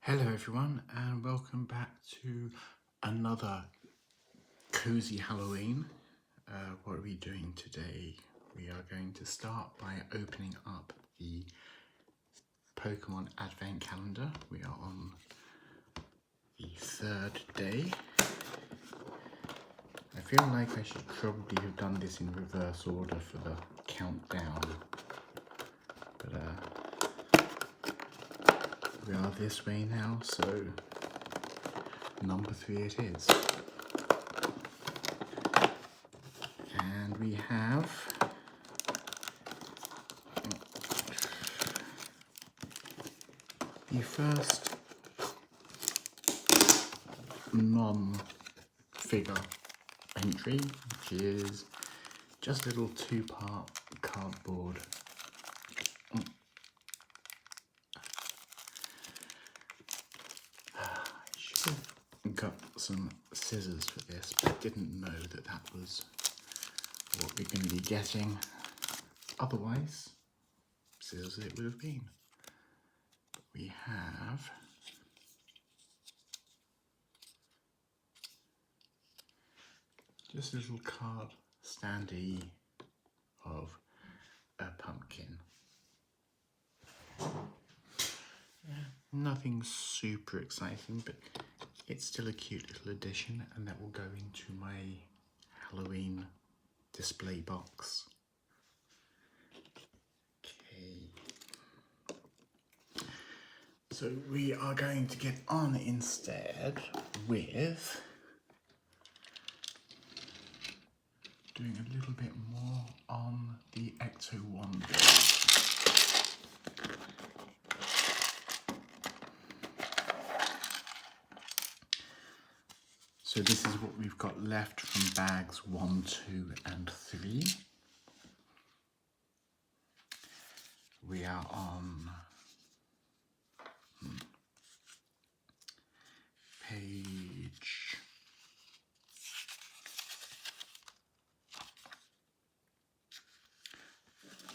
Hello everyone and welcome back to another Cosy Halloween. What are we doing today? We are going to start by opening up the Pokémon Advent Calendar. We are on the third day. I feel like I should probably have done this in reverse order for the countdown, but we are this way now, so number 3 it is. And we have the first non-figure entry, which is just a little 2-part cardboard. I should have got some scissors for this, but didn't know that that was what we're going to be getting. Otherwise, scissors it would have been. But we have just a little card standee of a pumpkin. Nothing super exciting, but it's still a cute little addition, and that will go into my Halloween display box. Okay. So we are going to get on instead with doing a little bit more on the Ecto one build. So this is what we've got left from bags 1, 2 and 3. We are on page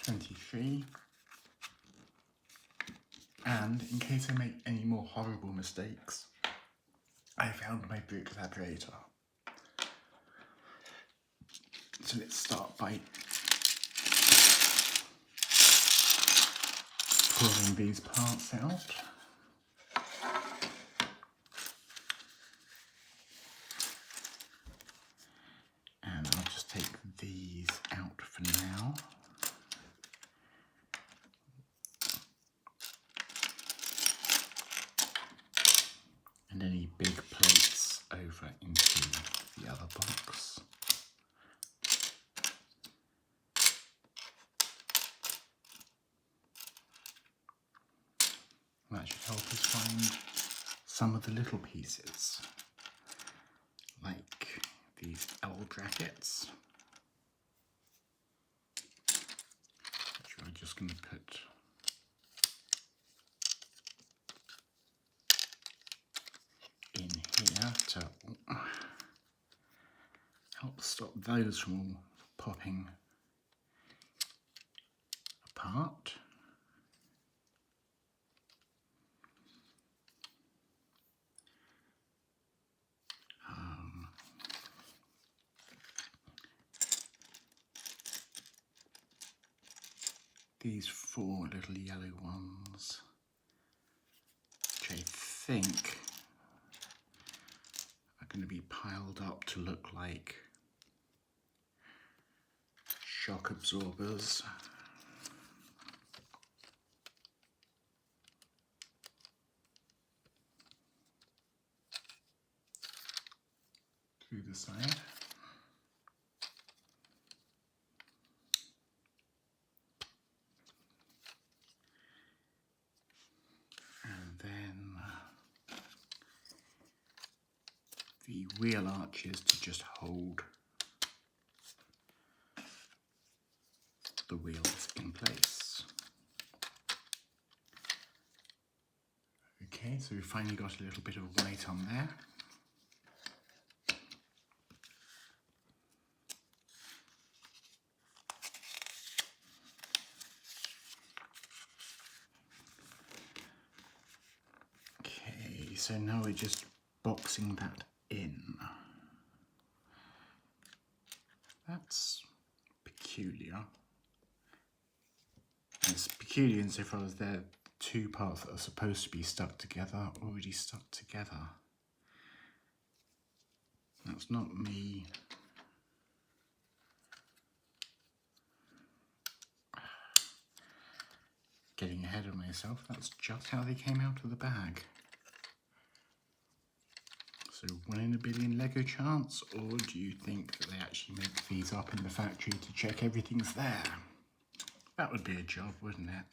23. And in case I make any more horrible mistakes, I found my brick labrator. So let's start by pulling these parts out. And I'll just take these out for now. And any big plates over into the other box. That should help us find some of the little pieces, like these L brackets, which we're just going to put in here to help stop those from all popping apart. These 4 little yellow ones, which I think are going to be piled up to look like shock absorbers. Through the side. And then the wheel arches to just hold the wheels in place. Okay, so we finally got a little bit of white on there. Okay. so now we're just boxing that in. That's peculiar. It's peculiar insofar as they're two parts that are supposed to be stuck together, already stuck together. That's not me getting ahead of myself. That's just how they came out of the bag. So 1 in a billion Lego chance, or do you think that they actually make these up in the factory to check everything's there? That would be a job, wouldn't it?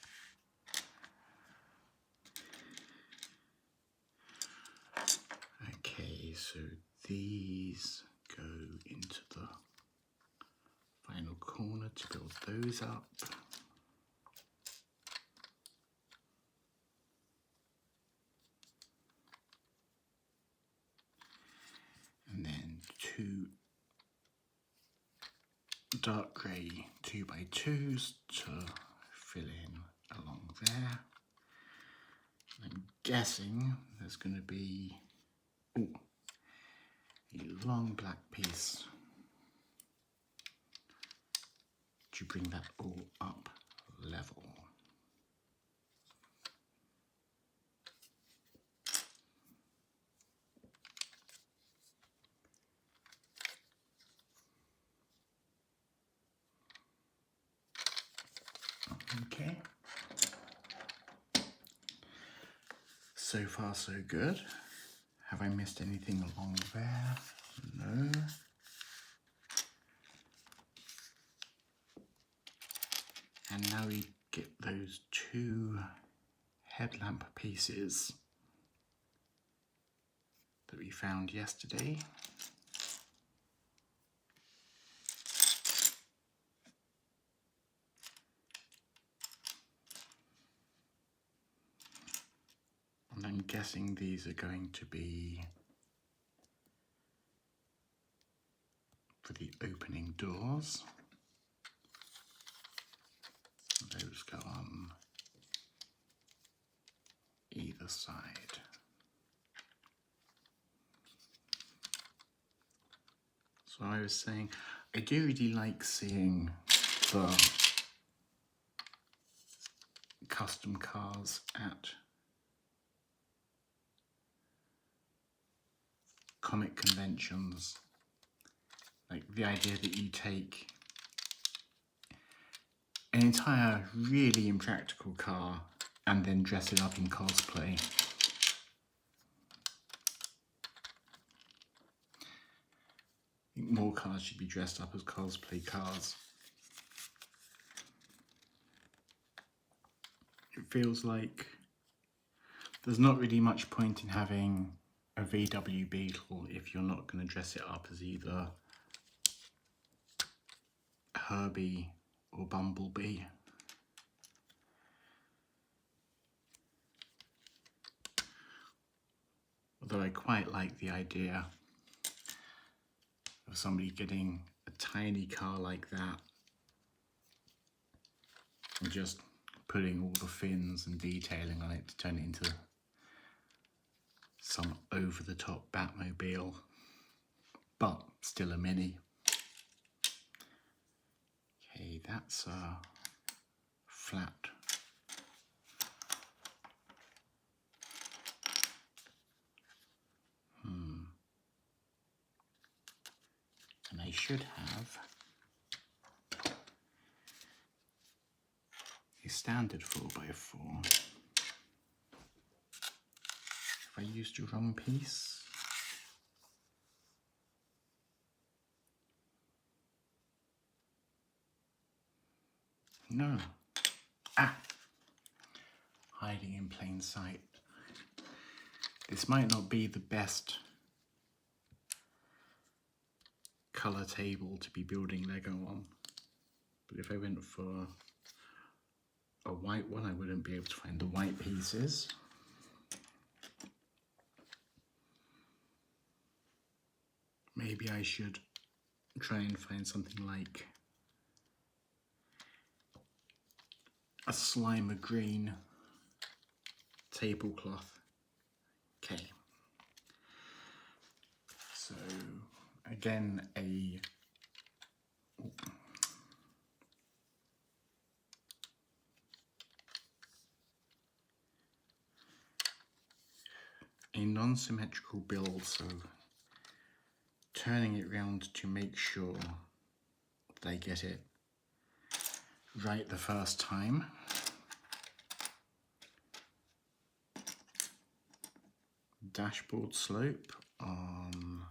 Okay, so these go into the final corner to build those up. And then 2 dark grey 2x2s to fill in along there. I'm guessing there's going to be a long black piece to bring that all up level. Okay. So far so good. Have I missed anything along there? No. And now we get those 2 headlamp pieces that we found yesterday. And I'm guessing these are going to be for the opening doors. Those go on either side. So I was saying, I do really like seeing the custom cars at comic conventions. Like the idea that you take an entire really impractical car and then dress it up in cosplay. I think more cars should be dressed up as cosplay cars. It feels like there's not really much point in having a VW Beetle if you're not going to dress it up as either Herbie or Bumblebee. Although I quite like the idea of somebody getting a tiny car like that and just putting all the fins and detailing on it to turn it into some over-the-top Batmobile, but still a Mini. Okay, that's a flat. And I should have a standard 4x4. If I used the wrong piece, no. Hiding in plain sight. This might not be the best colour table to be building Lego on, but if I went for a white one, I wouldn't be able to find the white pieces. Maybe I should try and find something like a Slimer green tablecloth. Okay, again a non-symmetrical build, so turning it round to make sure that I get it right the first time. Dashboard slope on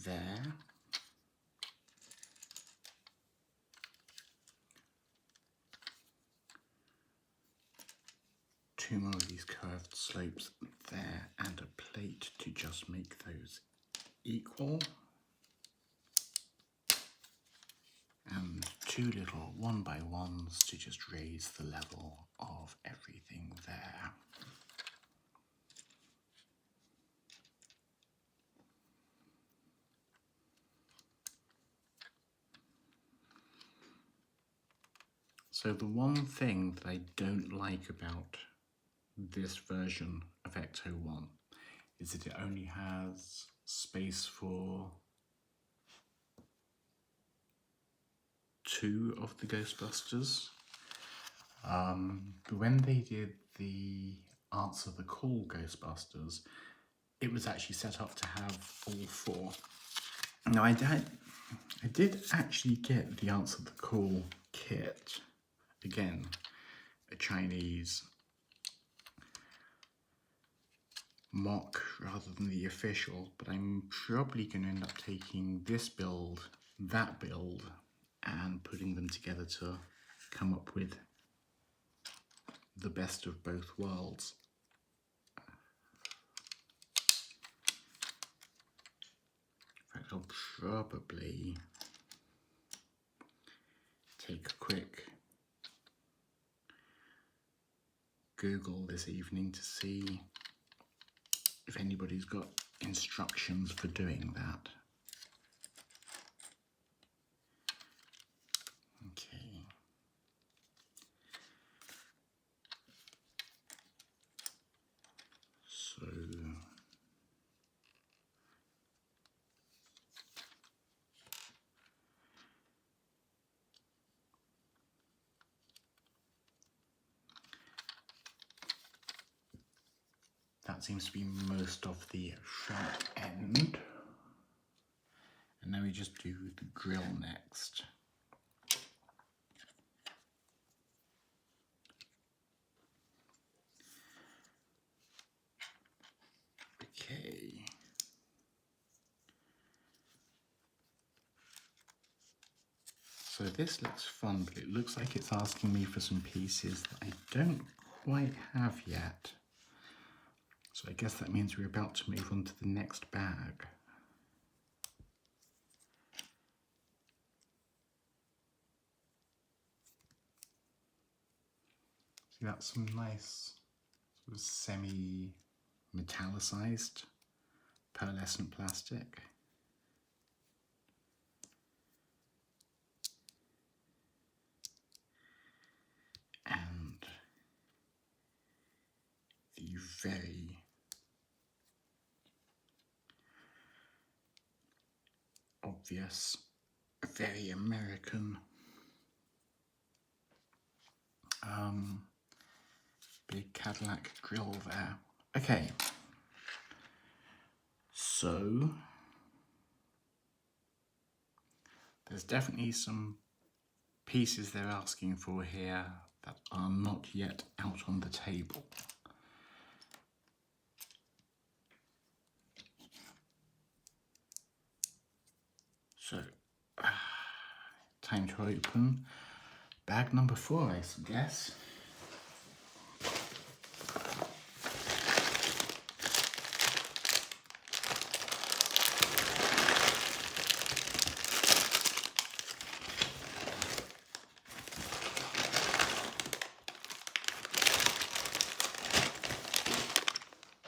there. Two more of these curved slopes there and a plate to just make those equal. And two little 1x1s to just raise the level of everything there. So the one thing that I don't like about this version of Ecto 1 is that it only has space for 2 of the Ghostbusters. When they did the Answer the Call Ghostbusters, it was actually set up to have all 4. Now I did actually get the Answer the Call kit. Again, a Chinese mock rather than the official, but I'm probably going to end up taking this build, that build, and putting them together to come up with the best of both worlds. In fact, I'll probably take a quick Google this evening to see if anybody's got instructions for doing that. Okay. So that seems to be most of the front end. And now we just do the grill next. Okay. So this looks fun, but it looks like it's asking me for some pieces that I don't quite have yet. So I guess that means we're about to move on to the next bag. See, that's some nice sort of semi-metallicized pearlescent plastic. And the very obvious, very American big Cadillac grille there. Okay, so there's definitely some pieces they're asking for here that are not yet out on the table. So, time to open bag number 4, I guess.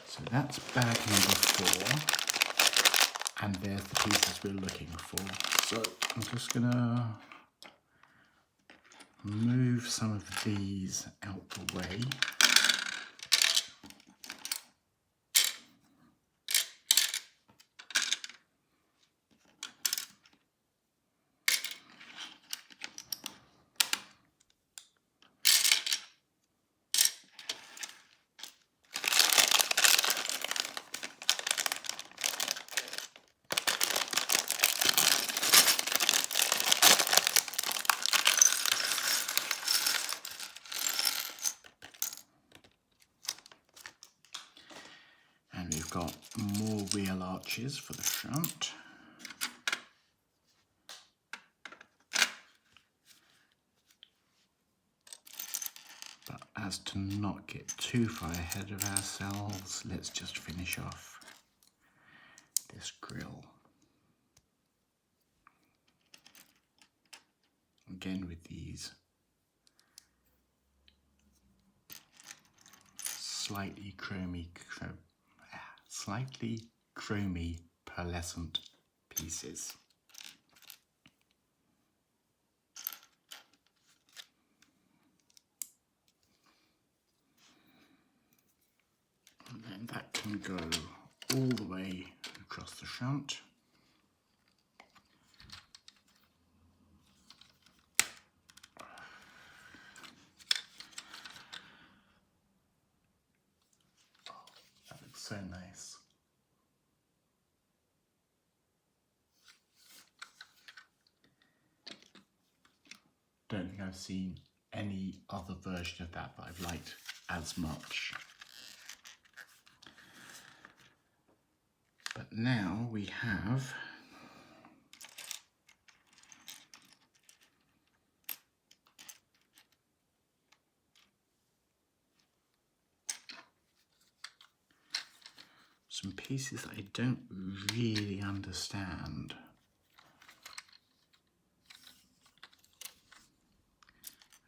So that's bag number 4, and there's the pieces we're looking for. So I'm just gonna move some of these out the way. we've got more real arches for the front. But as to not get too far ahead of ourselves, let's just finish off this grill. Again with these slightly chromy pearlescent pieces. And then that can go all the way across the front. That looks so nice. Don't think I've seen any other version of that I've liked as much. But now we have some pieces that I don't really understand.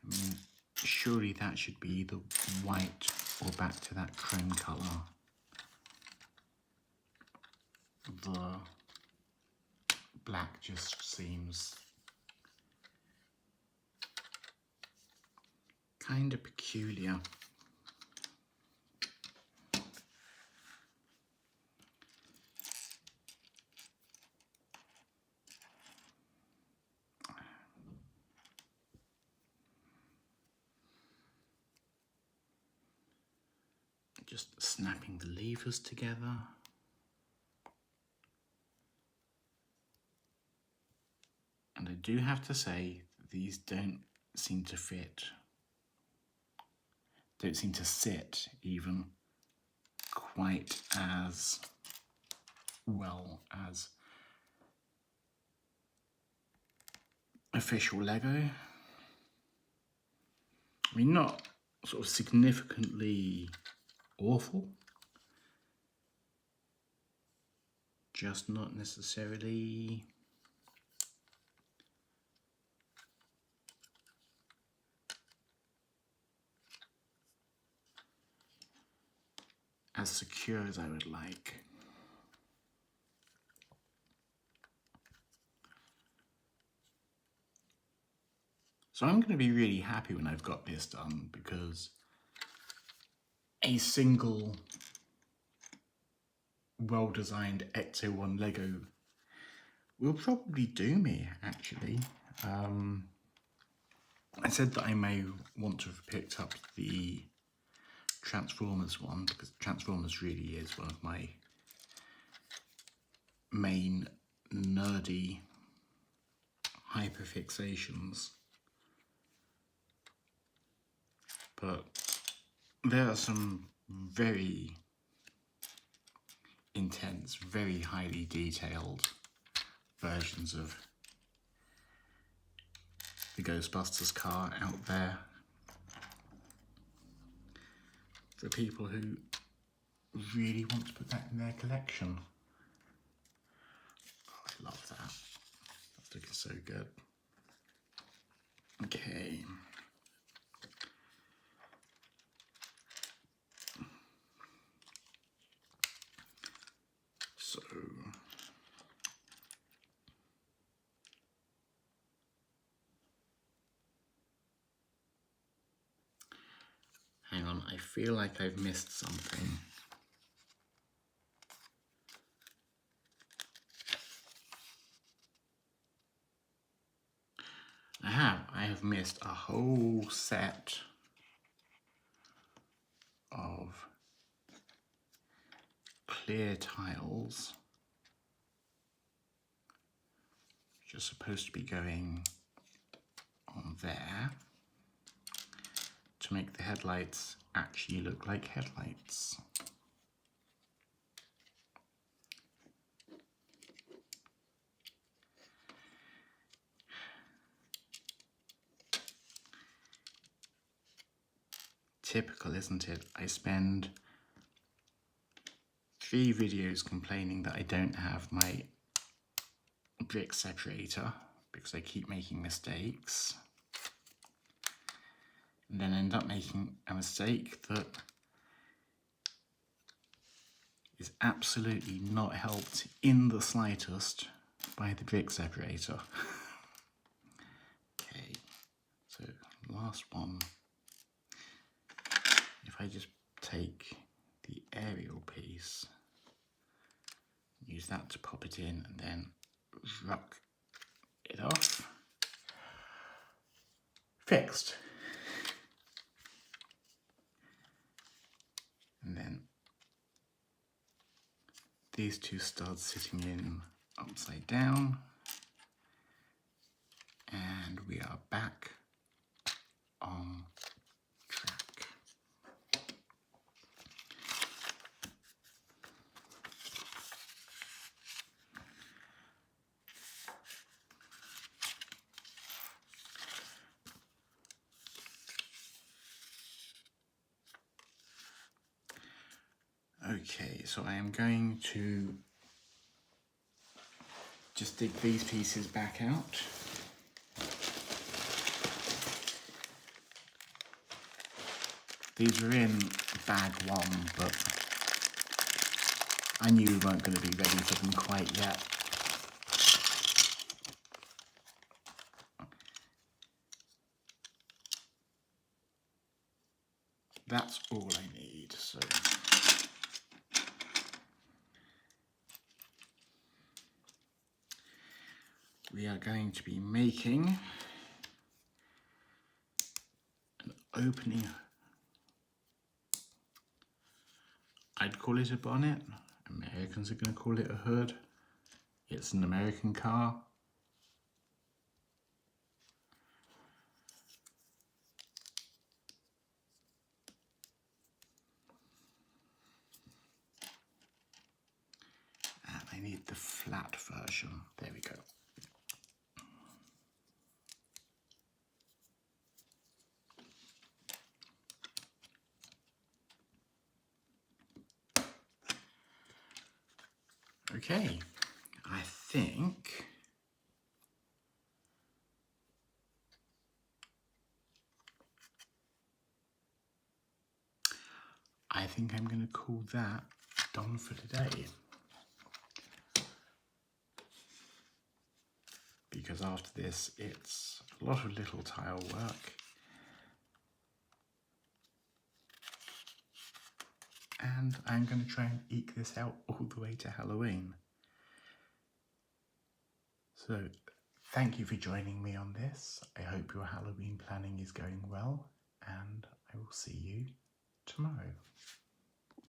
I mean, surely that should be either white or back to that chrome colour. The black just seems kind of peculiar. Just snapping the levers together. And I do have to say, these don't seem to fit. Don't seem to sit even quite as well as official Lego. I mean, not sort of significantly awful, just not necessarily as secure as I would like. So I'm going to be really happy when I've got this done, because a single well-designed Ecto 1 Lego will probably do me, actually. I said that I may want to have picked up the Transformers one, because Transformers really is one of my main nerdy hyperfixations. But there are some very intense, very highly detailed versions of the Ghostbusters car out there for people who really want to put that in their collection. Oh, I love that. That's looking so good. Okay. So hang on, I feel like I've missed something. I have missed a whole set of clear tiles, which are supposed to be going on there to make the headlights actually look like headlights. typical, isn't it? I spend 3 videos complaining that I don't have my brick separator because I keep making mistakes, and then end up making a mistake that is absolutely not helped in the slightest by the brick separator. Okay, so last one. If I just take the aerial piece, use that to pop it in, and then rock it off. Fixed. And then these 2 studs sitting in upside down, and we are back on track. Okay, so I am going to just dig these pieces back out. These were in bag 1, but I knew we weren't going to be ready for them quite yet. That's all I need, so we are going to be making an opening. I'd call it a bonnet. Americans are going to call it a hood. It's an American car. And I need the flat version. There we go. Okay, I think I'm going to call that done for today. Because after this, it's a lot of little tile work. And I'm going to try and eke this out all the way to Halloween. So, thank you for joining me on this. I hope your Halloween planning is going well, and I will see you tomorrow.